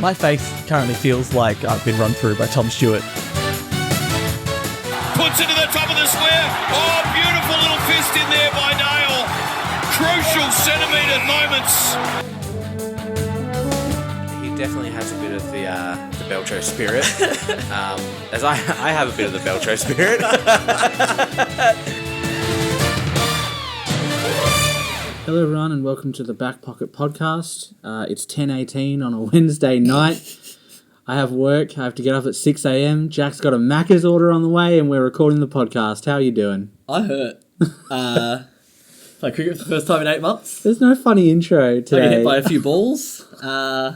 My face currently feels like I've been run through by Tom Stewart. Puts it to the top of the square. Oh, beautiful little fist in there by Dale. Crucial centimetre moments. He definitely has a bit of the Belcho spirit, as I have a bit of the Belcho spirit. Hello everyone and welcome to the Back Pocket Podcast. It's 10:18 on a Wednesday night. I have work. I have to get up at 6 a.m. Jack's got a Macca's order on the way and we're recording the podcast. How are you doing? I hurt. Played cricket for the first time in 8 months. There's no funny intro I got today. hit by a few balls. It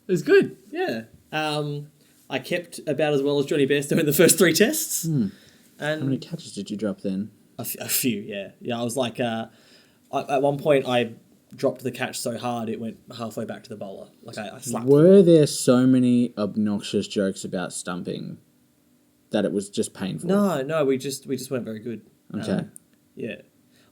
was good, yeah. I kept about as well as Johnny Bairstow in the first 3 tests. And How many catches did you drop then? A few, yeah. Yeah, I was like... at one point, I dropped the catch so hard it went halfway back to the bowler. Like I slapped. Were there so many obnoxious jokes about stumping that it was just painful? No, we just weren't very good. Okay. Yeah,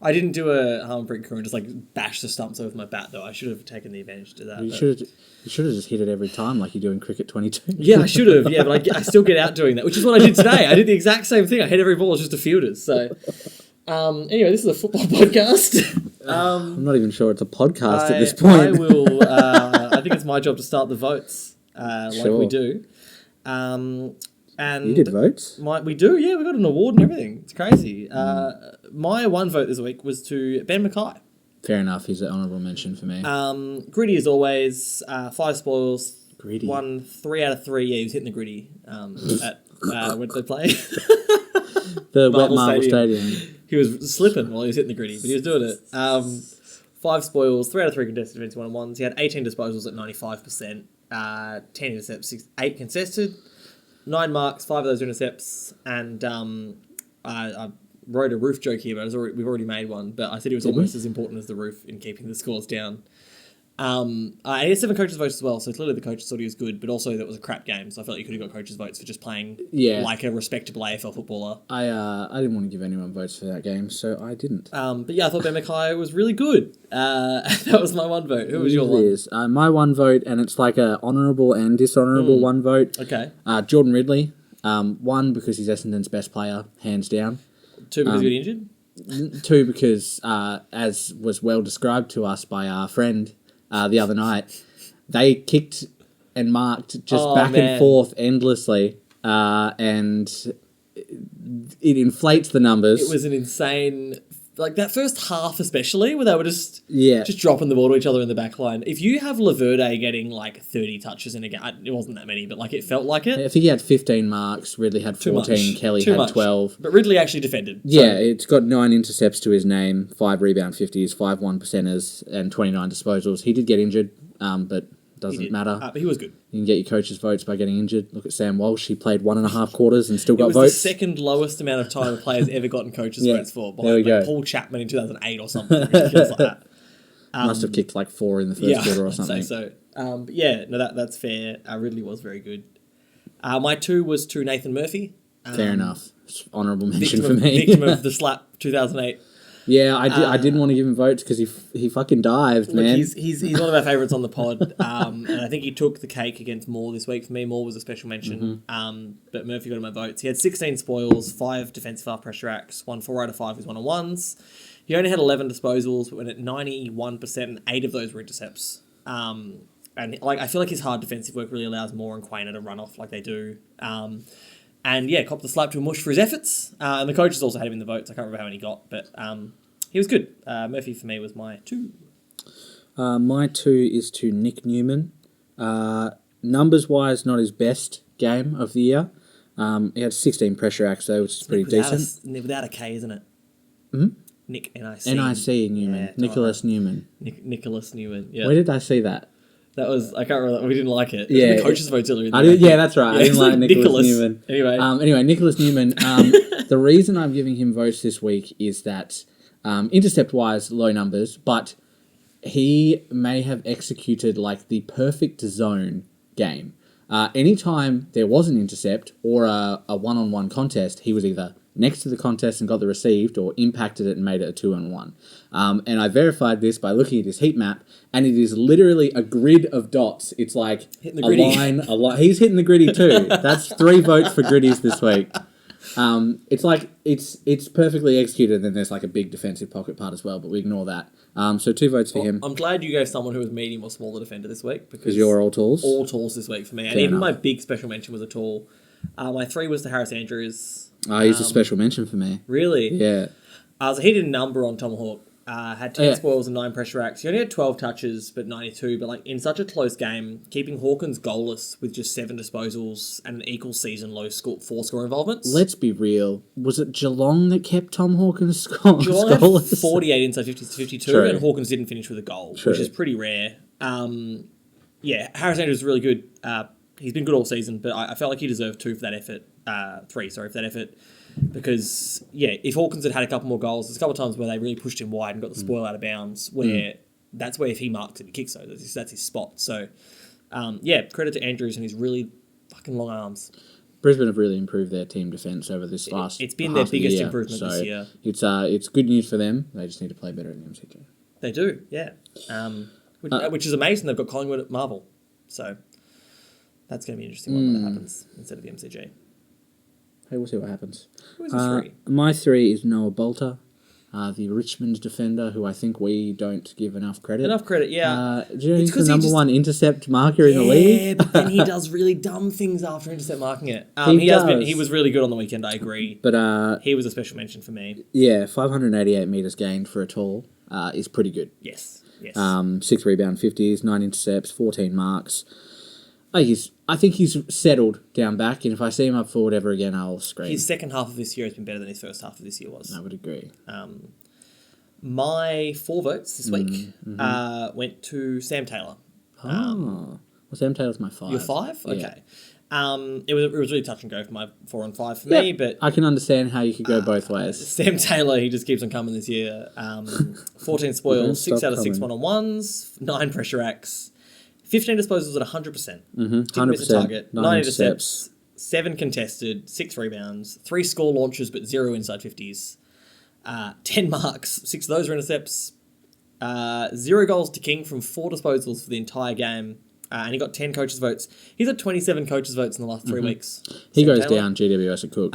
I didn't do a Harmanpreet Kaur and just like bash the stumps over with my bat though. I should have taken the advantage to that. You should have just hit it every time like you do in Cricket 22. Yeah, I should have. Yeah, but I still get out doing that, which is what I did today. I did the exact same thing. I hit every ball as just a fielders. So. Anyway, this is a football podcast. I'm not even sure it's a podcast at this point. I will. I think it's my job to start the votes, like we do. And you did votes? We do. Yeah, we got an award and everything. It's crazy. My one vote this week was to Ben Mackay. Fair enough. He's an honourable mention for me. Gritty as always. 5 spoils. Gritty. Won 3 out of 3. Yeah, he was hitting the gritty. At where did they play? The Wet Marble Stadium. He was slipping while he was hitting the gritty, but he was doing it. 5 spoils, 3 out of 3 contested defensive one-on-ones. He had 18 disposals at 95%, 10 intercepts, 8 contested, 9 marks, 5 of those intercepts, and I wrote a roof joke here, but we've already made one, but I said he was almost as important as the roof in keeping the scores down. He had 7 coaches' votes as well, so clearly the coaches thought he was good, but also that was a crap game, so I felt like you could have got coaches' votes for just playing like a respectable AFL footballer. I didn't want to give anyone votes for that game, so I didn't. But yeah, I thought Ben Mackay was really good. That was my one vote. Who was your one? My one vote, and it's like a honourable and dishonourable one vote. Okay. Jordan Ridley. 1, because he's Essendon's best player, hands down. 2, because he got injured? 2, because, as was well described to us by our friend the other night, they kicked and marked just and forth endlessly, and it inflates the numbers. It was an insane, like that first half especially, where they were just dropping the ball to each other in the back line. If you have Laverde getting like 30 touches in a game, it wasn't that many, but like it felt like it. I think he had 15 marks, Ridley had 14, Kelly had 12. But Ridley actually defended. Yeah, it's got 9 intercepts to his name, 5 rebound 50s, 5 1%ers, and 29 disposals. He did get injured, but doesn't matter. But he was good. You can get your coach's votes by getting injured. Look at Sam Walsh. He played 1.5 quarters and still got votes. It was the second lowest amount of time a player's ever gotten coaches' votes for. Behind like Paul Chapman in 2008 or something. Ridiculous like that. Must have kicked like 4 in the first quarter or something. I'd say so. But yeah, no, that's fair. Ridley was very good. My 2 was to Nathan Murphy. Fair enough. Honourable mention for me. Victim of the slap 2008. Yeah, I didn't want to give him votes because he fucking dived, man. He's one of our favourites on the pod, and I think he took the cake against Moore this week. For me, Moore was a special mention, but Murphy got him my votes. He had 16 spoils, 5 defensive half pressure acts, won 4 out of 5 his one-on-ones. He only had 11 disposals, but went at 91%, and 8 of those were intercepts. And like I feel like his hard defensive work really allows Moore and Quainer to run off like they do. And yeah, copped the slap to a mush for his efforts. And the coaches also had him in the votes. I can't remember how many he got, but he was good. Murphy for me was my 2. My 2 is to Nick Newman. Numbers-wise, not his best game of the year. He had 16 pressure acts though, which is pretty decent. Without a K, isn't it? Nick N-I-C. N-I-C Newman. Yeah, Nicholas Newman. Nicholas Newman, yeah. Where did I see that? That was, I can't remember, we didn't like it. It was the coaches' votes earlier in the day. Yeah, that's right. Yeah, I didn't like Nicholas Newman. Anyway, Nicholas Newman. The reason I'm giving him votes this week is that intercept-wise, low numbers, but he may have executed like the perfect zone game. Anytime there was an intercept or a one-on-one contest, he was either next to the contest and got the received, or impacted it and made it a 2-on-1. And I verified this by looking at his heat map, and it is literally a grid of dots. It's like Hitting the gritty. He's hitting the gritty too. That's 3 votes for gritties this week. It's like it's perfectly executed, and then there's like a big defensive pocket part as well, but we ignore that. So 2 votes for him. I'm glad you gave someone who was medium or smaller defender this week because You're all talls. All talls this week for me, and Fair even enough. my big special mention was a tall. My 3 was to Harris Andrews. He's a special mention for me. Really? Yeah. So he did a number on Tomahawk. Had 10 spoils and 9 pressure acts. He only had 12 touches, but 92. But like in such a close game, keeping Hawkins goalless with just 7 disposals and an equal season low 4-score involvements. Let's be real. Was it Geelong that kept Tom Hawkins goalless? Geelong had 48 inside 50 to 52, True. and Hawkins didn't finish with a goal, True. which is pretty rare. Harris Andrews is really good. He's been good all season, but I felt like he deserved 2 for that effort. 3, sorry, for that effort. Because, if Hawkins had a couple more goals, there's a couple of times where they really pushed him wide and got the spoil out of bounds, where that's where if he marks it, he kicks those. That's his spot. So, credit to Andrews and his really fucking long arms. Brisbane have really improved their team defence over this last It's been half their of the biggest year. improvement this year. It's good news for them. They just need to play better in the MCG. They do, yeah. Which is amazing. They've got Collingwood at Marvel. So, that's going to be an interesting one when that happens instead of the MCG. Hey, we'll see what happens. Who's your 3? My 3 is Noah Bolter, the Richmond defender, who I think we don't give enough credit. Enough credit, yeah. Do you know he's the number 1 intercept marker in the league? Yeah, but then he does really dumb things after intercept marking it. He He was really good on the weekend, I agree. But he was a special mention for me. yeah, 588 metres gained for a tall is pretty good. Yes. 6 rebound 50s, 9 intercepts, 14 marks. I think he's settled down back, and if I see him up forward ever again, I'll scream. His second half of this year has been better than his first half of this year was. I would agree. My 4 votes this week went to Sam Taylor. Well, Sam Taylor's my 5. Your 5? Yeah. Okay. It was really touch and go for my 4 and 5 for me, but I can understand how you could go both ways. Sam Taylor, he just keeps on coming this year. 14 spoils, 6 out of 6 coming. one-on-ones, 9 pressure acts, 15 disposals at 100%. Didn't miss a 100%, target. 9 9 intercepts. intercepts, 7 contested, 6 rebounds, 3 score launches but 0 inside 50s, 10 marks, 6 of those were intercepts, 0 goals to King from 4 disposals for the entire game. And he got 10 coaches' votes. He's had 27 coaches' votes in the last 3 weeks. He Sam goes Taylor. down GWS at Cook.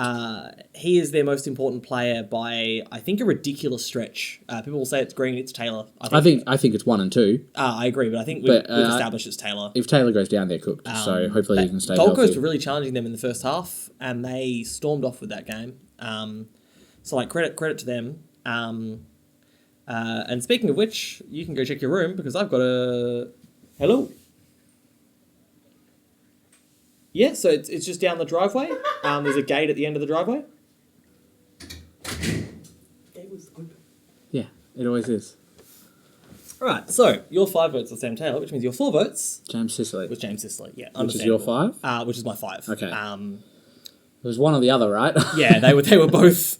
He is their most important player by, I think, a ridiculous stretch. People will say it's Green, it's Taylor. I think it's 1 and 2. I agree, but I think we've established it's Taylor. If Taylor goes down, they're cooked. So hopefully he can stay Gold Coast healthy. were really challenging them in the first half, and they stormed off with that game. So credit to them. And speaking of which, you can go check your room because I've got a hello. Yeah, so it's just down the driveway. There's a gate at the end of the driveway. Yeah, it always is. All right, so your 5 votes are Sam Taylor, which means your 4 votes James Sicily. was James Sicily. Yeah, Which is your understandable. 5? Which is my 5. Okay. It was one or the other, right? Yeah, they were both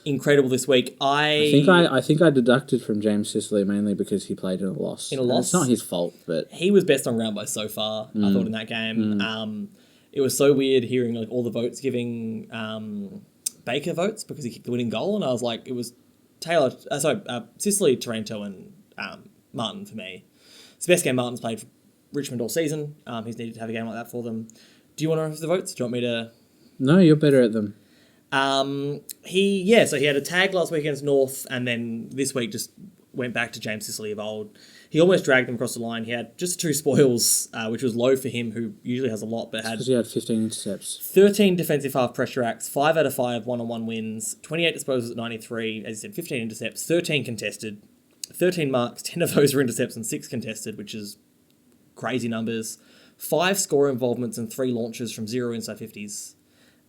incredible this week. I think I deducted from James Sicily mainly because he played in a loss. In a And loss? It's not his fault, but He was best on ground by so far, I thought, in that game. It was so weird hearing all the votes giving Baker votes because he kicked the winning goal, and I was like, it was Taylor, Sicily, Taranto, and Martin for me. It's the best game Martin's played for Richmond all season. He's needed to have a game like that for them. Do you want to know the votes? Do you want me to... no, you're better at them. So he had a tag last week against North, and then this week just went back to James Sicily of old. He almost dragged them across the line. He had just 2 spoils, which was low for him, who usually has a lot, but had Because he had 15 intercepts. 13 defensive half pressure acts, 5 out of 5 one-on-one wins, 28 disposals at 93, as you said, 15 intercepts, 13 contested, 13 marks, 10 of those were intercepts and 6 contested, which is crazy numbers. 5 score involvements and 3 launches from 0 inside 50s.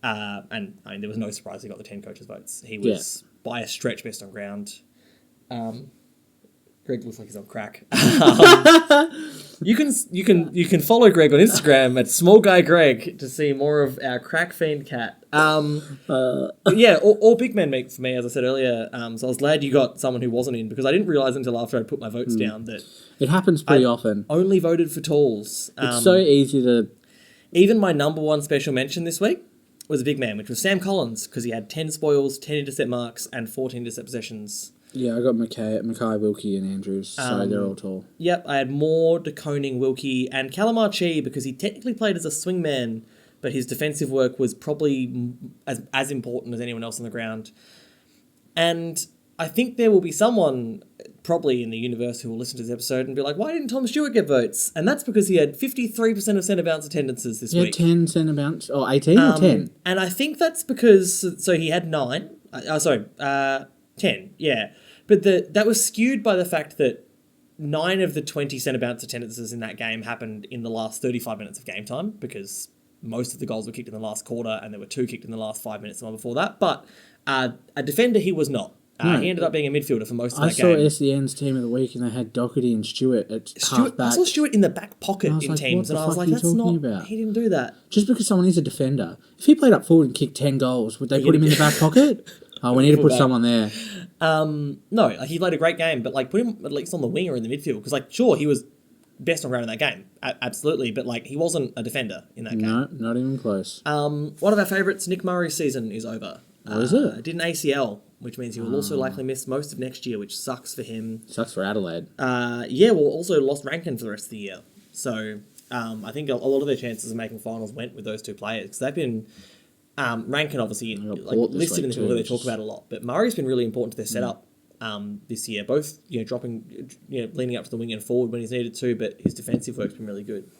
And I mean, there was no surprise he got the 10 coaches' votes. He was by a stretch best on ground. Greg looks like he's on crack. You can follow Greg on Instagram at smallguygreg to see more of our crack fiend cat. All big men make for me, as I said earlier. So I was glad you got someone who wasn't in because I didn't realise until after I put my votes down that It happens pretty often. only voted for talls. It's so easy to... Even my number 1 special mention this week, was a big man, which was Sam Collins, because he had 10 spoils, 10 intercept marks, and 14 intercept possessions. Yeah, I got Mackay, Wilkie, and Andrews, so they're all tall. Yep, I had Moore, De Koning, Wilkie, and Calamar Chi, because he technically played as a swingman, but his defensive work was probably as important as anyone else on the ground. And I think there will be someone probably in the universe who will listen to this episode and be like, why didn't Tom Stewart get votes? And that's because he had 53% of centre bounce attendances this week. 10 centre bounce, or 18 or 10? And I think that's because, so he had 9, 10, yeah. But that was skewed by the fact that 9 of the 20 centre bounce attendances in that game happened in the last 35 minutes of game time, because most of the goals were kicked in the last quarter and there were 2 kicked in the last 5 minutes the one before that. But a defender he was not. He ended up being a midfielder for most of that game. I saw SEN's team of the week and they had Doherty and Stuart at half back. I saw Stuart in the back pocket in teams, and I was like, that's not... About? He didn't do that. Just because someone is a defender. If he played up forward and kicked 10 goals, would they put him in the back pocket? Oh, we need to put someone there. No, he played a great game, but put him at least on the wing or in the midfield, because sure, he was best on ground in that game, absolutely, but he wasn't a defender in that game. No, not even close. One of our favourites, Nick Murray's season is over. Oh, is it? Did an ACL, which means he will also likely miss most of next year, which sucks for him. Sucks for Adelaide. Also lost Rankin for the rest of the year. So I think a lot of their chances of making finals went with those two players, because they've been... Rankin obviously listed in the people they talk about a lot, but Murray's been really important to their setup this year. Both dropping, leaning up to the wing and forward when he's needed to, but his defensive work's been really good.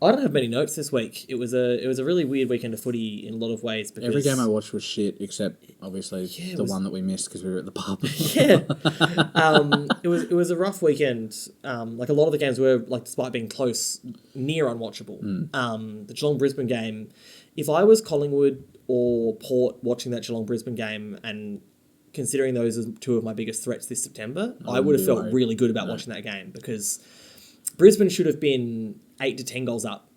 I don't have many notes this week. It was a really weird weekend of footy in a lot of ways. Because every game I watched was shit, except obviously one that we missed because we were at the pub. It was a rough weekend. A lot of the games were, despite being close, near unwatchable. The Geelong-Brisbane game, if I was Collingwood or Port watching that Geelong-Brisbane game and considering those as two of my biggest threats this September, I would have felt really good about watching that game, because Brisbane should have been 8 to 10 goals up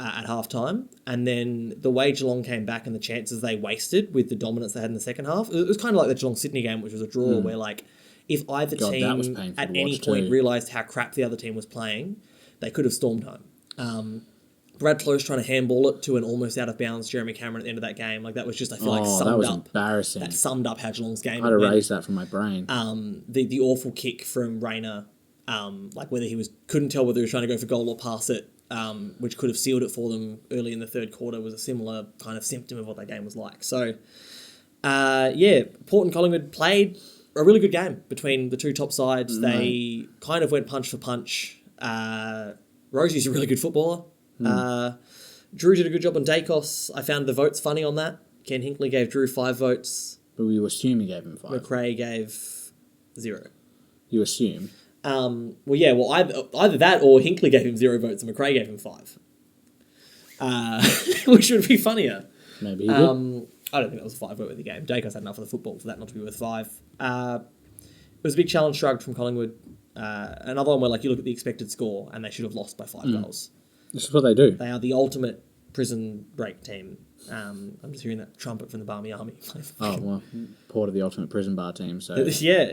at halftime, and then the way Geelong came back and the chances they wasted with the dominance they had in the second half, it was kind of like the Geelong-Sydney game, which was a draw, where if either team at any point realised how crap the other team was playing, they could have stormed home. Brad Close trying to handball it to an almost out of bounds Jeremy Cameron at the end of that game, that was just, I feel summed that was up. Embarrassing. That summed up how Geelong's game I'd erase that from my brain. The awful kick from Rayner, whether he couldn't tell whether he was trying to go for goal or pass it, which could have sealed it for them early in the third quarter, was a similar kind of symptom of what that game was like. So, Port and Collingwood played a really good game between the two top sides. They kind of went punch for punch. Rosie's a really good footballer. Drew did a good job on Dacos. I found the votes funny on that. Ken Hinkley gave Drew 5 votes. But we assume he gave him 5. McRae gave 0. You assume? Either that or Hinkley gave him 0 votes and McRae gave him 5. Which would be funnier. Maybe he did. I don't think that was a 5 vote worthy game. Dacos had enough of the football for that not to be worth 5. It was a big challenge shrugged from Collingwood. Another one where you look at the expected score and they should have lost by 5 goals. This is what they do. They are the ultimate prison break team. I'm just hearing that trumpet from the Barmy Army. Port of the ultimate prison bar team. So yeah.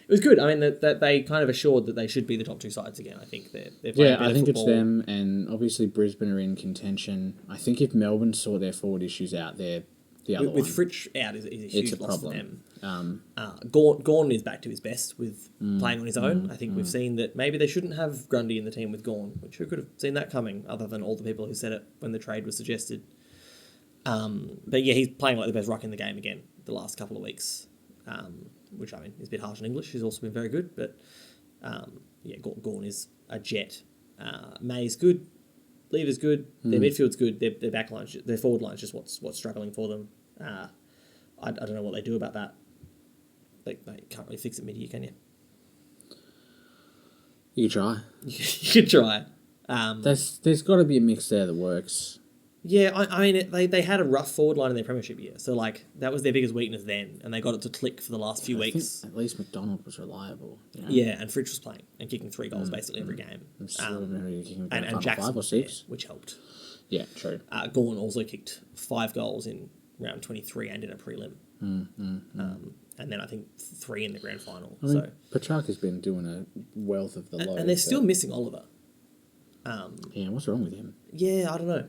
It was good. I mean, that they kind of assured that they should be the top 2 sides again. I think they're playing better I think football. It's them, and obviously Brisbane are in contention. I think if Melbourne sort their forward issues out, they're the other with one. Fritsch out is a huge It's a loss problem. for them. Gorn is back to his best with playing on his own. I think we've seen that maybe they shouldn't have Grundy in the team with Gorn, which who could have seen that coming, other than all the people who said it when the trade was suggested. But yeah, he's playing the best ruck in the game again the last couple of weeks, which is a bit harsh in English. He's also been very good, but Gorn is a jet. May's good. Lever's good. Their midfield's good. Their back line, their forward line's just what's struggling for them. I don't know what they do about that. They can't really fix it mid-year, can you? You try. You could try. There's got to be a mix there that works. Yeah, I mean, they had a rough forward line in their premiership year, so that was their biggest weekness then, and they got it to click for the last few weeks. At least McDonald was reliable. You know? Yeah, and Fritsch was playing and kicking 3 goals basically every game. And Jackson 5 or 6, which helped. Yeah, true. Gorn also kicked 5 goals in round 23 and in a prelim. And then I think 3 in the grand final. Petrarch has been doing a wealth of the low. And they're still missing Oliver. Yeah, what's wrong with him? Yeah, I don't know.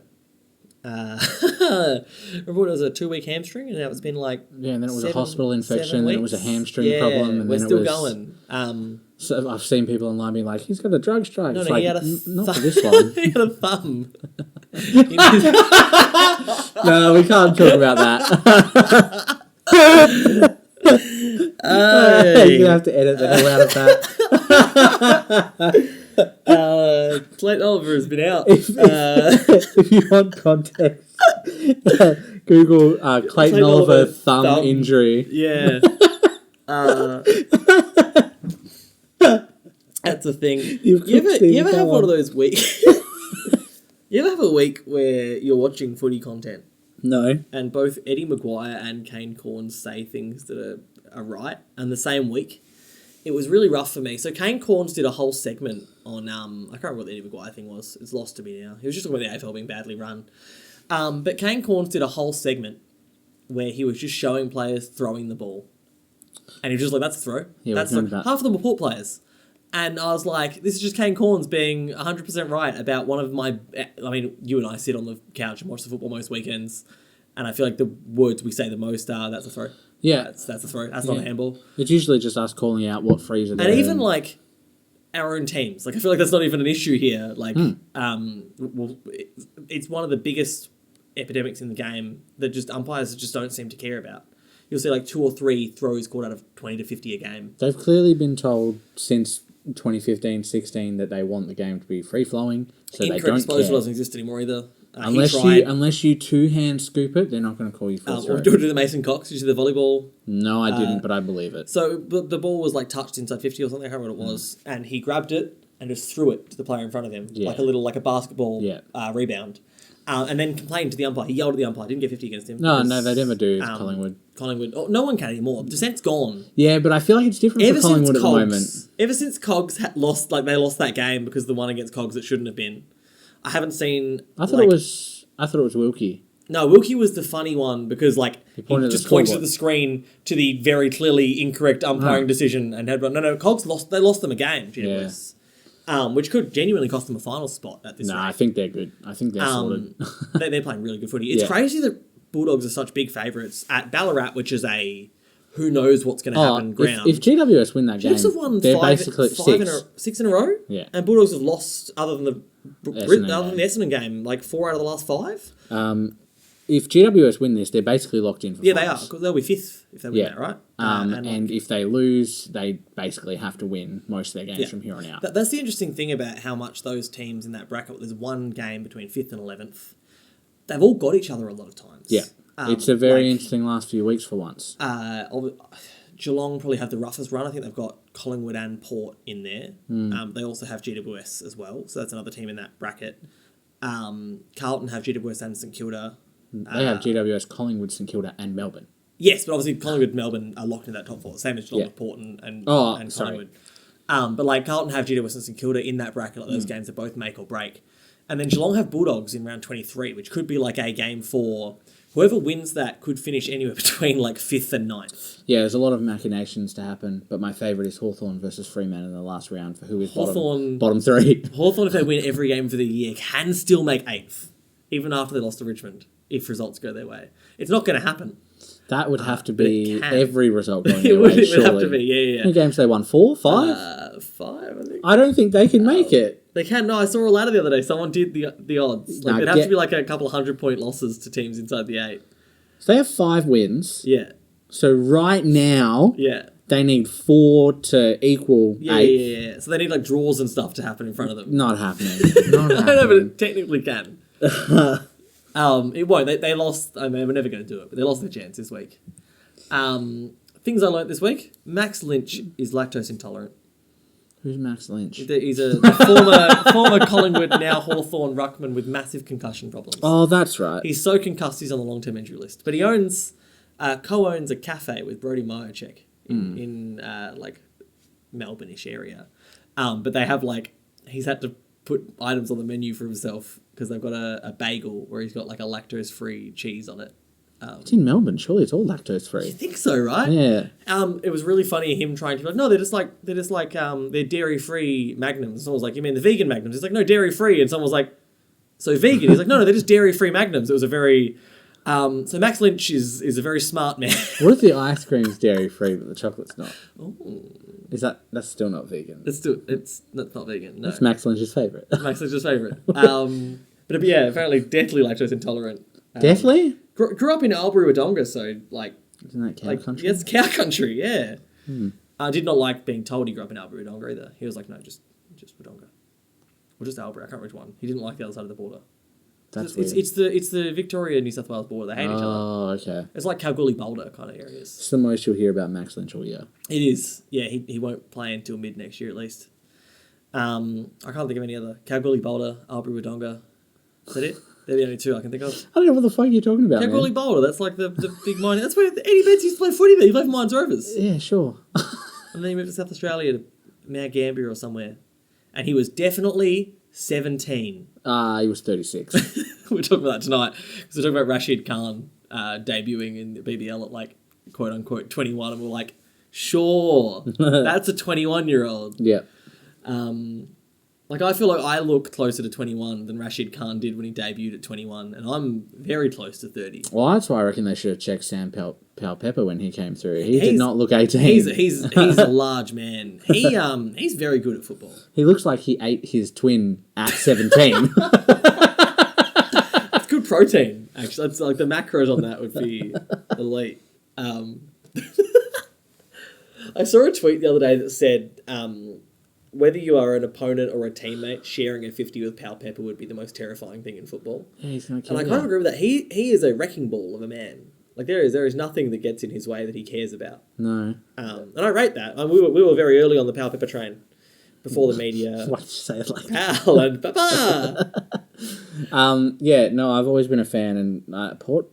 Remember when it was a 2-week hamstring, and now it's been like Yeah, and then it was a hospital infection, then it was a hamstring yeah, problem, and we're then still it was... going. So I've seen people online being like, he's got a drug strike. No, It's no, like, he had a not for this one. he had a thumb. No, we can't talk about that. You're gonna have to edit the hell out of that. Clayton Oliver has been out. If you want context, Google Clayton Oliver thumb injury. Yeah. That's a thing. You ever have one of those weeks? You ever have a week where you're watching footy content No. and both Eddie Maguire and Kane Cornes say things that are right, and the same week? It was really rough for me. So Kane Cornes did a whole segment on I can't remember what the Eddie Maguire thing was. It's lost to me now. He was just talking about the AFL being badly run. But Kane Cornes did a whole segment where he was just showing players throwing the ball. And he was just like, that's a throw. Yeah, That's we remember that. half of them were Port players. And I was like, this is just Kane Cornes being 100% right about one of my... I mean, you and I sit on the couch and watch the football most weekends, and I feel like the words we say the most are, that's a throw. Yeah. That's a throw. That's not a handball. It's usually just us calling out what frees are there. And even, like, our own teams. Like, I feel like that's not even an issue here. Like, it's one of the biggest epidemics in the game that just umpires just don't seem to care about. You'll see, like, 2 or 3 throws caught out of 20 to 50 a game. They've clearly been told since 2015-16 that they want the game to be free-flowing, so they Incorrect don't disposal care. doesn't exist anymore either. Unless you two-hand scoop it, they're not going to call you for a or throw. do it to the Mason Cox, you see the volleyball. No, I didn't, but I believe it. So but the ball was like touched inside 50 or something, I can't remember what it was, and he grabbed it and just threw it to the player in front of him, Yeah. like a basketball Yeah. rebound, and then complained to the umpire. He yelled at the umpire, didn't get 50 against him. No, because, they never do, Collingwood. Collingwood, no one can anymore. Dissent's gone. Yeah, but I feel like it's different for Collingwood at the moment. Ever since Cogs lost, like they lost that game because the one against Cogs that shouldn't have been. I haven't seen. I thought it was Wilkie. No, Wilkie was the funny one because he pointed just at the pointed at scoreboard. the screen to the very clearly incorrect umpiring decision and had no. Cogs lost. They lost them a game. GWS, which could genuinely cost them a final spot at this rate. I think they're good. I think they're sorted. They're playing really good footy. It's crazy that Bulldogs are such big favourites at Ballarat, which is a who knows what's going to happen ground. If GWS win that game, Chiefs have won they're five basically six in a row. Yeah. And Bulldogs have lost other than the Essendon Essendon game, like 4 out of the last 5. If GWS win this, they're basically locked in for Yeah, they are. finals. 'Cause they'll be 5th if they win that, right? And if they lose, they basically have to win most of their games from here on out. That's the interesting thing about how much those teams in that bracket, there's one game between 5th and 11th. They've all got each other a lot of times. Yeah. It's a very interesting last few weeks for once. Geelong probably have the roughest run. I think they've got Collingwood and Port in there. They also have GWS as well, so that's another team in that bracket. Carlton have GWS and St Kilda. They have GWS, Collingwood, St Kilda, and Melbourne. Yes, but obviously Collingwood and Melbourne are locked in that top 4. Same as Geelong with Port and Collingwood. But like Carlton have GWS and St Kilda in that bracket. Like those games that both make or break. And then Geelong have Bulldogs in round 23, which could be like a game for whoever wins that could finish anywhere between like 5th and 9th. Yeah, there's a lot of machinations to happen, but my favourite is Hawthorn versus Fremantle in the last round for who is bottom 3. Hawthorn, if they win every game for the year, can still make 8th, even after they lost to Richmond, if results go their way. It's not going to happen. That would have to be can. every result going their way, It would surely. have to be, yeah. How many games they won? 4? 5? 5, I think. I don't think they can make it. They can. No, I saw a ladder the other day. Someone did the odds. Like, it'd have to be like a couple of 100-point losses to teams inside the 8. So they have 5 wins. Yeah. So right now, Yeah. they need 4 to equal 8. Yeah. So they need like draws and stuff to happen in front of them. Not happening. Not I know, but happening. it technically can. It won't. They lost. I mean, we're never going to do it, but they lost their chance this week. Things I learnt this week. Max Lynch is lactose intolerant. Who's Max Lynch? He's a former Collingwood, now Hawthorn ruckman with massive concussion problems. Oh, that's right. He's so concussed he's on the long-term injury list. But he co-owns a cafe with Brody Majacek in like Melbourne-ish area. But they have he's had to put items on the menu for himself because they've got a bagel where he's got like a lactose-free cheese on it. It's in Melbourne. Surely it's all lactose I free. think so, right? Yeah. It was really funny him trying to be like, no, they're dairy free magnums. Someone was like, you mean the vegan magnums? He's like, no, dairy free. And someone was like, so vegan? He's like, no, they're just dairy free magnums. It was a very so Max Lynch is a very smart man. What if the ice cream's dairy free but the chocolate's not? Is that's still not vegan? That's not vegan. No, It's Max Lynch's favourite. Max Lynch's favourite. But yeah, apparently deathly lactose intolerant. Definitely? Grew up in Albury Wodonga, so like. Isn't that cow country? Yeah, it's cow country, yeah. I did not like being told he grew up in Albury Wodonga either. He was like, no, just Wodonga. Or just Albury, I can't remember which one. He didn't like the other side of the border. That's It's the Victoria New South Wales border. They hate each other. Oh, okay. It's like Kalgoorlie Boulder kind of areas. It's the most you'll hear about Max Lynch all year. It is. Yeah, he won't play until mid next year at least. I can't think of any other. Kalgoorlie Boulder, Albury Wodonga. Is that it? They're the only two I can think of. I don't know what the fuck you're talking about, Kalgoorlie man. Boulder, that's like the big mine. That's where Eddie Betts used to play footy there. He played for Mines Rovers. Yeah, sure. And then he moved to South Australia to Mount Gambier or somewhere. And he was definitely 17. He was 36. We're talking about that tonight. Because we're talking about Rashid Khan debuting in the BBL at like, quote unquote, 21. And we're like, sure, that's a 21-year-old. Yeah. Like, I feel like I look closer to 21 than Rashid Khan did when he debuted at 21. And I'm very close to 30. Well, that's why I reckon they should have checked Sam Powell-Pepper when he came through. He did not look 18. He's a large man. He's very good at football. He looks like he ate his twin at 17. It's good protein, actually. It's like the macros on that would be elite. I saw a tweet the other day that said, whether you are an opponent or a teammate, sharing a 50 with Powell-Pepper would be the most terrifying thing in football. Yeah, he's gonna kill And I you. kind of agree with that. He is a wrecking ball of a man. Like there is nothing that gets in his way that he cares about. No. And I rate that. We were very early on the Powell-Pepper train before the media. Why'd you say it like that? Pal and Papa. Yeah, no, I've always been a fan, and Port,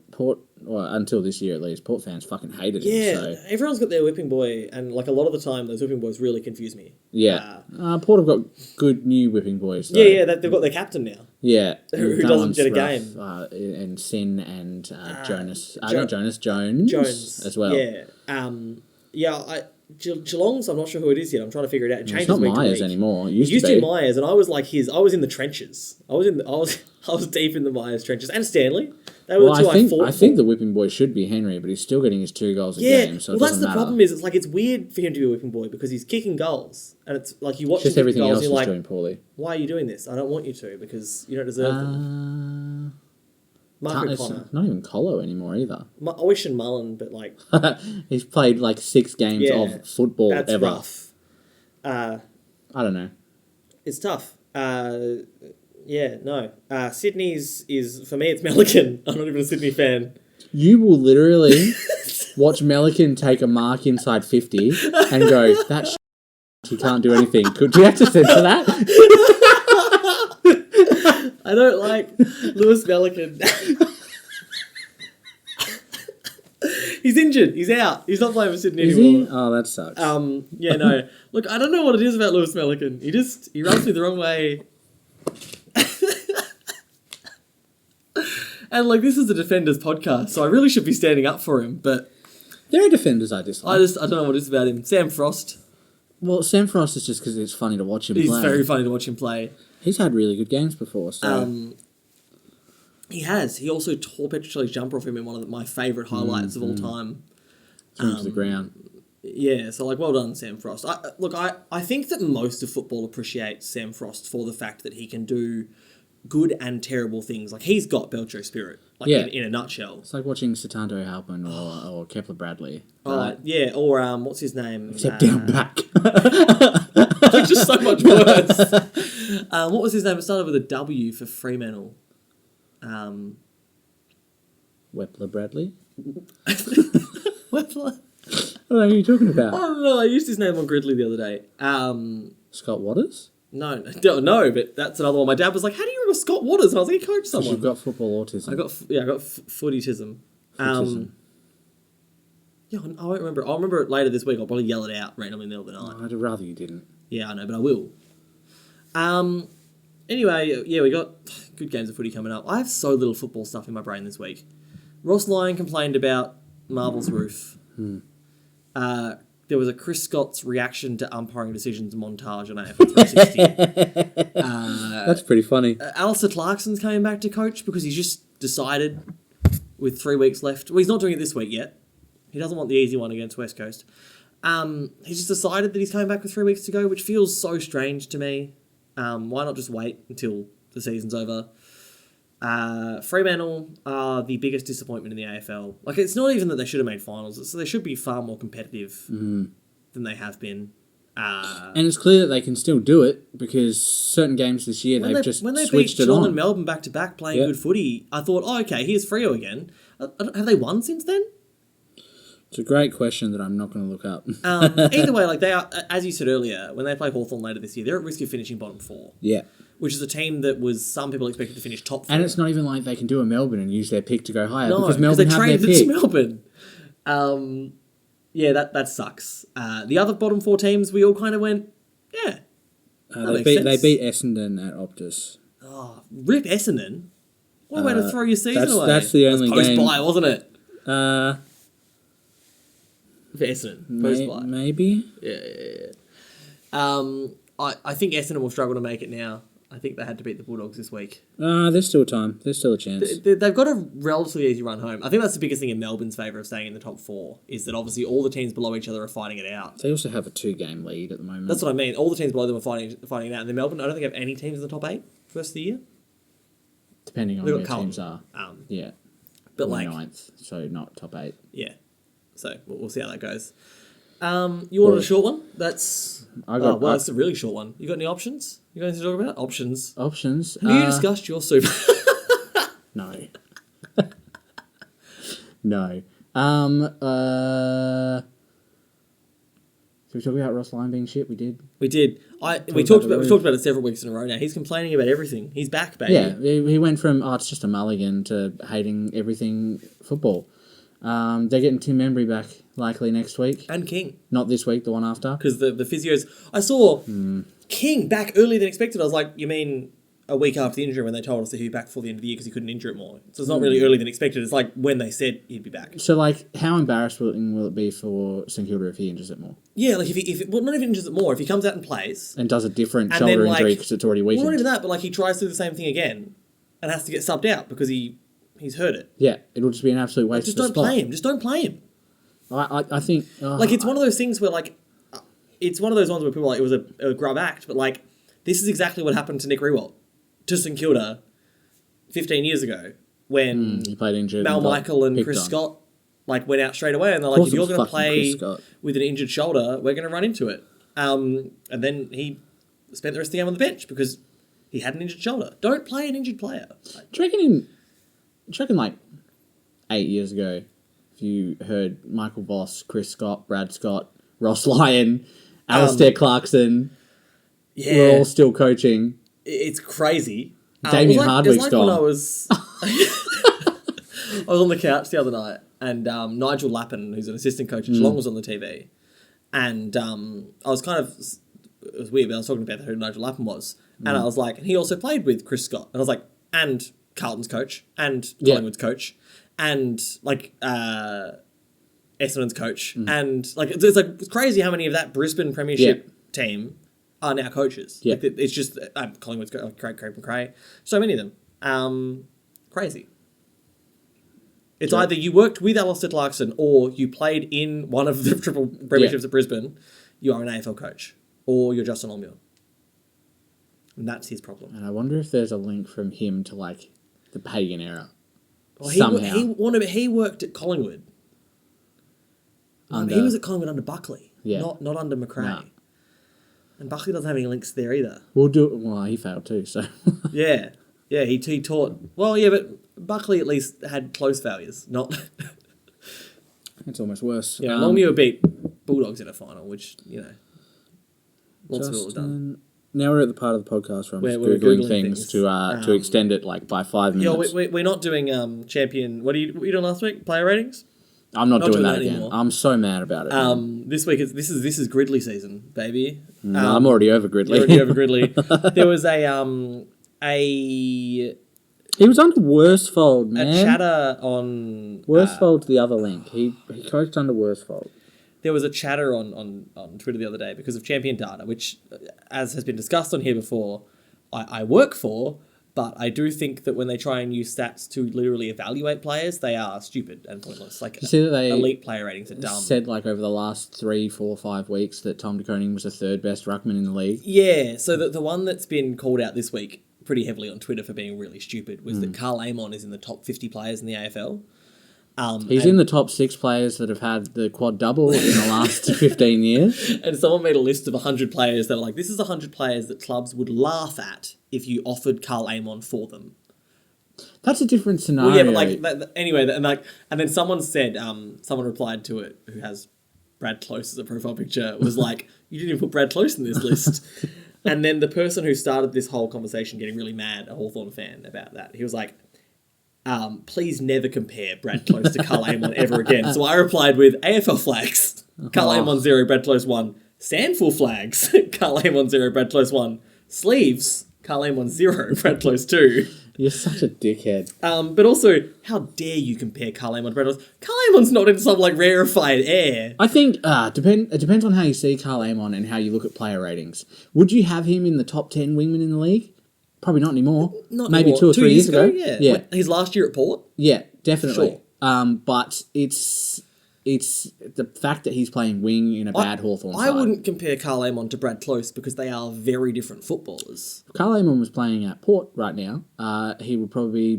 well, until this year at least, Port fans fucking hated him. Yeah, So. everyone's got their whipping boy, and like a lot of the time, those whipping boys really confuse me. Yeah. Port have got good new whipping boys. Though. Yeah, they've got their captain now. Yeah. Who That doesn't one's get a rough. game. And Sin and Jonas. Not Jonas, Jones. As well. Yeah. Geelong's, I'm not sure who it is yet. I'm trying to figure it out. It changes It's not week to Myers week. anymore. It It used to to be. be Myers, and I was like I was in the trenches. I was deep in the Myers trenches. And Stanley. They were Well, the two I fought I think for. the whipping boy should be Henry, but he's still getting his 2 goals a Yeah, game, so well, it that's doesn't the matter. problem. It's weird for him to be a whipping boy because he's kicking goals, and it's like you watch Just him kick everything goals, else and is you're like, doing poorly. why are you doing this? I don't want you to because you don't deserve them. Mark It's O'Connor, not even Colo anymore either. Oish and Mullen, but like He's played like 6 games Yeah, of football that's ever. rough. I don't know. It's tough. Yeah, no. Sydney's is for me. It's Melican. I'm not even a Sydney fan. You will literally watch Melican take a mark inside 50 and go, that he can't do anything. Do you have to censor that? I don't like Lewis Melican. He's injured. He's out. He's not playing for Sydney Is anymore. he? Oh, that sucks. Yeah, no. Look, I don't know what it is about Lewis Melican. He rubs me the wrong way. And like this is a Defenders podcast, so I really should be standing up for him, but There are defenders I dislike. I don't know what it is about him. Sam Frost. Well, Sam Frost is just because it's funny to watch him He's play. very funny to watch him play. He's had really good games before, so... He has. He also tore Petrocelli's jumper off him in one of my favourite highlights of all time. threw him to the ground. Yeah, so like, well done, Sam Frost. I think that most of football appreciates Sam Frost for the fact that he can do good and terrible things. Like, he's got Belcho spirit, like Yeah. in a nutshell. It's like watching Satanto Halpin or Kepler Bradley. Oh, yeah, or what's his name? Except down back. It's just so much worse. What was his name? It started with a W for Fremantle. Wepler Bradley? What? I don't know who you're talking I about. don't know. I used his name on Gridley the other day. Scott Waters? No, but that's another one. My dad was like, "How do you remember Scott Waters?" And I was like, "He coached Because someone." you've got football autism. I got footytism. Autism. Yeah, I won't remember. I'll remember it later this week. I'll probably yell it out randomly in the middle of the night. I'd rather you didn't. Yeah, I know, but I will. Anyway, yeah, we got good games of footy coming up. I have so little football stuff in my brain this week. Ross Lyon complained about Marvel's roof. There was a Chris Scott's reaction to umpiring decisions montage on AFL 360. That's pretty funny. Alistair Clarkson's coming back to coach because he's just decided with 3 weeks left. Well, he's not doing it this week yet. He doesn't want the easy one against West Coast. He's just decided that he's coming back with 3 weeks to go, which feels so strange to me. Why not just wait until the season's over? Fremantle are the biggest disappointment in the AFL. Like, it's not even that they should have made finals, so they should be far more competitive than they have been. And it's clear that they can still do it because certain games this year they've just when they switched beat it Geelong on. and Melbourne back to back playing good footy, I thought, oh, okay, here's Freo again. Have they won since then? It's a great question that I'm not going to look up. Either way, like they are, as you said earlier, when they play Hawthorn later this year, they're at risk of finishing bottom 4. Yeah. Which is a team that was some people expected to finish top 4. And it's not even like they can do a Melbourne and use their pick to go higher no, because Melbourne they have their traded pick. to Melbourne. Yeah, that sucks. The other bottom 4 teams, we all kind of went, yeah. They beat Essendon at Optus. Oh, rip Essendon. What a way to throw your season away. That's the only game. Post-buy, wasn't it? Uh, For Essendon. Post-buy. Maybe. Yeah. I think Essendon will struggle to make it now. I think they had to beat the Bulldogs this week. There's still time. There's still a chance. They've got a relatively easy run home. I think that's the biggest thing in Melbourne's favour of staying in the top 4, is that obviously all the teams below each other are fighting it out. They also have a 2-game lead at the moment. That's what I mean. All the teams below them are fighting it out. And then Melbourne, I don't think have any teams in the top 8 for the rest of the year. Depending on They've where got Carlton. teams are. Yeah. But Or like 9th, so not top 8. Yeah. So we'll see how that goes. You wanted a short one? That's that's a really short one. You got any options? You got anything to talk about? Options. Options. Have you discussed your super? No. No. Did we talk about Ross Lyon being shit? We did. We did. We've talked about it several weeks in a row now. He's complaining about everything. He's back, baby. Yeah, he went from it's just a mulligan to hating everything football. They're getting Tim Embry back likely next week. And King. Not this week, the one after. Because the physios... I saw King back earlier than expected. I was like, you mean a week after the injury when they told us that he'd be back before the end of the year because he couldn't injure it more. So it's not really earlier than expected. It's like when they said he'd be back. So, like, how embarrassing will it be for St Kilda if he injures it more? Yeah, like if not even injures it more, if he comes out and plays... And does a different and shoulder then, like, injury because it's already weakened. Well, not even that, but like he tries to do the same thing again and has to get subbed out because he's hurt it. Yeah, it'll just be an absolute waste Just of don't spot. play him. Just don't play him. I think... Like, it's one of those things where, like... It's one of those ones where people are like, it was a grub act, but, like, this is exactly what happened to Nick Riewoldt, to St Kilda, 15 years ago, when he played injured Mal Michael and Chris Scott, like, went out straight away, and they're like, if you're going to play with an injured shoulder, we're going to run into it. And then he spent the rest of the game on the bench because he had an injured shoulder. Don't play an injured player. Do you reckon, like, 8 years ago, if you heard Michael Voss, Chris Scott, Brad Scott, Ross Lyon, Alistair Clarkson, we're all still coaching. It's crazy. Damien Hardwick's like gone. When I was on the couch the other night, and Nigel Lappin, who's an assistant coach at Geelong, was on the TV, and I was kind of, it was weird, but I was talking about who Nigel Lappin was, and I was like, and he also played with Chris Scott, and I was like, and Carlton's coach, and Collingwood's coach, and like Essendon's coach, and like it's crazy how many of that Brisbane Premiership team are now coaches. Yeah. Like, it's just Collingwood's Craig McRae, so many of them. Crazy. It's either you worked with Alistair Clarkson or you played in one of the triple premierships at Brisbane. You are an AFL coach, or you're Justin Longmuir, and that's his problem. And I wonder if there's a link from him to, like, the pagan era. Well, somehow. He worked at Collingwood. He was at Collingwood under Buckley, not under McRae. Nah. And Buckley doesn't have any links there either. Well, he failed too, so... Yeah, he taught... Well, yeah, but Buckley at least had close failures, not... It's almost worse. Yeah, Longmuir beat Bulldogs in a final, which, you know, lots of people have done. Now we're at the part of the podcast where I'm we're Googling things to extend it, like, by 5 minutes. Yeah, we're not doing champion... What are you doing last week? Player ratings? I'm not doing that again. Anymore. I'm so mad about it. This week this is Gridley season, baby. I'm already over Gridley. You're already over Gridley. There was a He was under Worsfold, A man. chatter on... Worsfold's the other link. He coached under Worsfold. There was a chatter on Twitter the other day because of Champion Data, which, as has been discussed on here before, I work for, but I do think that when they try and use stats to literally evaluate players, they are stupid and pointless. Like, You see that they elite player ratings are dumb. said like over the last 3, 4, 5 weeks that Tom de Koning was the third best ruckman in the league. Yeah, so the one that's been called out this week pretty heavily on Twitter for being really stupid was that Carl Amon is in the top 50 players in the AFL. He's in the top 6 players that have had the quad double in the last 15 years. And someone made a list of 100 players that were like, this is 100 players that clubs would laugh at if you offered Carl Amon for them. That's a different scenario. Well, yeah, but like, anyway, and then someone said, someone replied to it who has Brad Close as a profile picture, was like, you didn't even put Brad Close in this list. And then the person who started this whole conversation getting really mad, a Hawthorn fan, about that, he was like, please never compare Brad Close to Carl Amon ever again. So I replied with AFL flags. Carl Amon 0, Brad Close 1. Sandful flags. Carl Amon 0, Brad Close 1. Sleeves. Carl Amon 0, Brad Close 2. You're such a dickhead. But also, how dare you compare Carl Amon to Brad Close? Carl Amon's not in some like rarefied air. I think it depends on how you see Carl Amon and how you look at player ratings. Would you have him in the top 10 wingmen in the league? Probably not anymore. Not Maybe anymore. 2 or 3 years ago. Yeah. Like, his last year at Port? Yeah, definitely. Sure. But it's the fact that he's playing wing in a bad Hawthorn side. I wouldn't compare Carl Amon to Brad Close because they are very different footballers. If Carl Amon was playing at Port right now, he would probably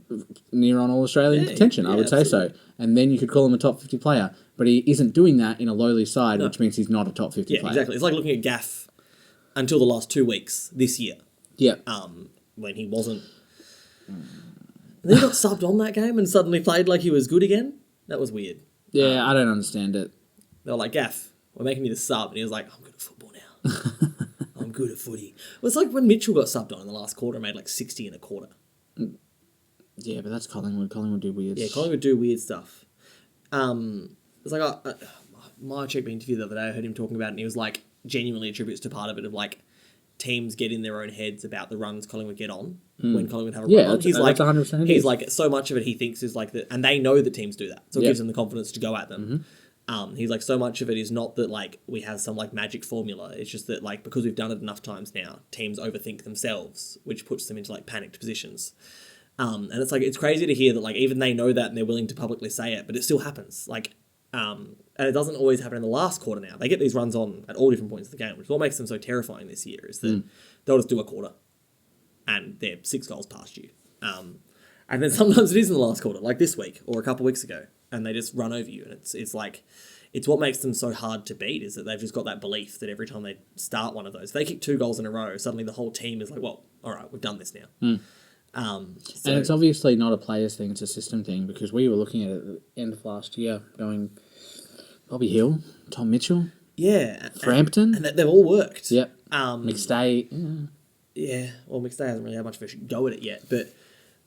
be near on All-Australian contention, I would say so. And then you could call him a top 50 player. But he isn't doing that in a lowly side, which means he's not a top 50 player. Exactly. It's like looking at Gaff until the last 2 weeks this year. Yeah. When he wasn't. And then he got subbed on that game and suddenly played like he was good again. That was weird. Yeah, I don't understand it. They were like, Gaff, we're making you the sub. And he was like, I'm good at football now. I'm good at footy. Well, it's like when Mitchell got subbed on in the last quarter and made like 60 in a quarter. Yeah, but that's Collingwood. Collingwood do weird. Yeah, Collingwood do weird stuff. It's like Myercheck being interviewed the other day. I heard him talking about it and he was like, genuinely attributes to part of it of like, teams get in their own heads about the runs Collingwood get on when Collingwood have a run on. He's like 100%. He's like, so much of it he thinks is like that, and they know that teams do that, so it gives them the confidence to go at them. He's like, so much of it is not that like we have some like magic formula. It's just that like because we've done it enough times now, teams overthink themselves, which puts them into like panicked positions. And it's like it's crazy to hear that like even they know that and they're willing to publicly say it, but it still happens. Like. And it doesn't always happen in the last quarter now. They get these runs on at all different points of the game, which is what makes them so terrifying this year, is that they'll just do a quarter and they're 6 goals past you. And then sometimes it is in the last quarter, like this week or a couple of weeks ago, and they just run over you. And it's like, it's what makes them so hard to beat, is that they've just got that belief that every time they start one of those, if they kick 2 goals in a row, suddenly the whole team is like, well, all right, we've done this now. And it's obviously not a players thing, it's a system thing, because we were looking at it at the end of last year, going Bobby Hill, Tom Mitchell, Frampton. And they've all worked. Yep. McStay. Yeah, well, McStay hasn't really had much of a go at it yet, but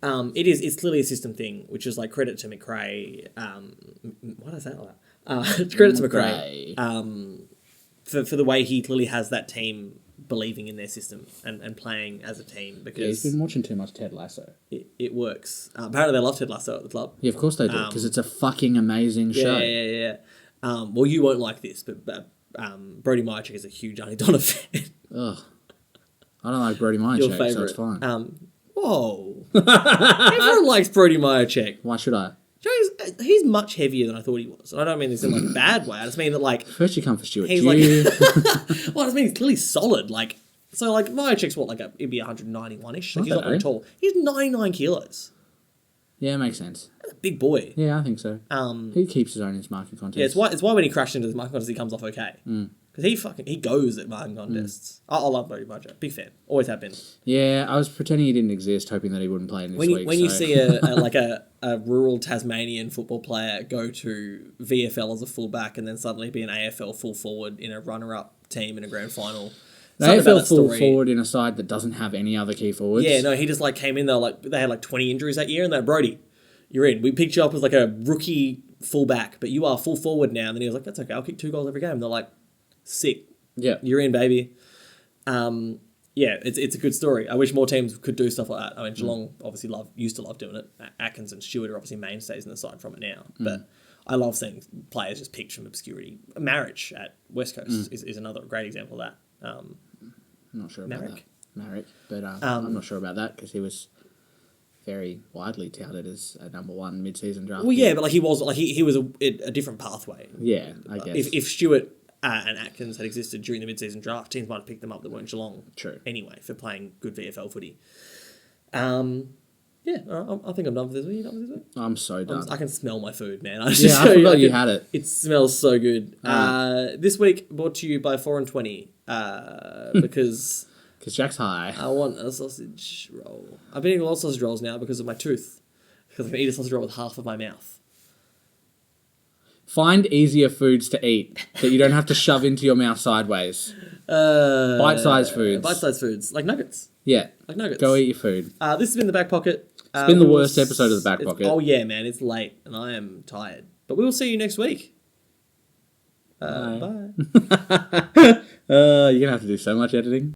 it's clearly a system thing, which is like credit to McRae. Why did I say all that? Credit to McRae for the way he clearly has that team believing in their system and playing as a team, because he's been watching too much Ted Lasso. It works. Apparently they love Ted Lasso at the club. Yeah, of course they do, because it's a fucking amazing show. Yeah. Well, you won't like this, but Brodie Myercheck is a huge Arnie Donna fan. Ugh. I don't like Brodie Your Myercheck, favourite. so it's fine. Whoa. Everyone likes Brodie Myercheck. Why should I? He's much heavier than I thought he was. And I don't mean this in like a bad way. I just mean that like... First you come for Stuart. He's like... Well, I just mean he's clearly solid. Like, so like Myercheck's what, like it'd be 191-ish. Like, he's not very tall. He's 99 kilos. Yeah, makes sense. That's a big boy. Yeah, I think so. He keeps his own in his marking contest. Yeah, it's why when he crashed into the marking contest he comes off okay. Because he goes at marking contests. I love Brodie Myercheck. Big fan. Always have been. Yeah, I was pretending he didn't exist, hoping that he wouldn't play in this week. When you see a rural Tasmanian football player go to VFL as a fullback and then suddenly be an AFL full forward in a runner-up team in a grand final. The AFL full forward in a side that doesn't have any other key forwards. Yeah, no, he just like came in there like they had like 20 injuries that year and they're Brodie, you're in. We picked you up as like a rookie fullback, but you are full forward now. And then he was like, that's okay, I'll kick 2 goals every game. And they're like, sick. Yeah. You're in, baby. And yeah, it's a good story. I wish more teams could do stuff like that. I mean, Geelong obviously used to love doing it. Atkins and Stuart are obviously mainstays in the side from it now. But I love seeing players just picked from obscurity. Marriage at West Coast is another great example of that. I'm not sure about Marek. that. Marek. But I'm not sure about that because he was very widely touted as a number one mid-season draft. Well, yeah, but like he was a different pathway. Yeah, I guess. If Stuart and Atkins had existed during the mid-season draft, teams might have picked them up that weren't Geelong. True. Anyway, for playing good VFL footy. Yeah, all right, I think I'm done for this week. You done for this week? I'm so done. I can smell my food, man. I forgot you had it. It smells so good. This week brought to you by 4 and 20 because Jack's high. I want a sausage roll. I've been eating a lot of sausage rolls now because of my tooth. Because I can eat a sausage roll with half of my mouth. Find easier foods to eat that you don't have to shove into your mouth sideways. Bite-sized foods. Bite-sized foods. Like nuggets. Yeah. Like nuggets. Go eat your food. This has been The Back Pocket. It's been the worst episode of The Back Pocket. Oh, yeah, man. It's late and I am tired. But we will see you next week. Bye. You're going to have to do so much editing.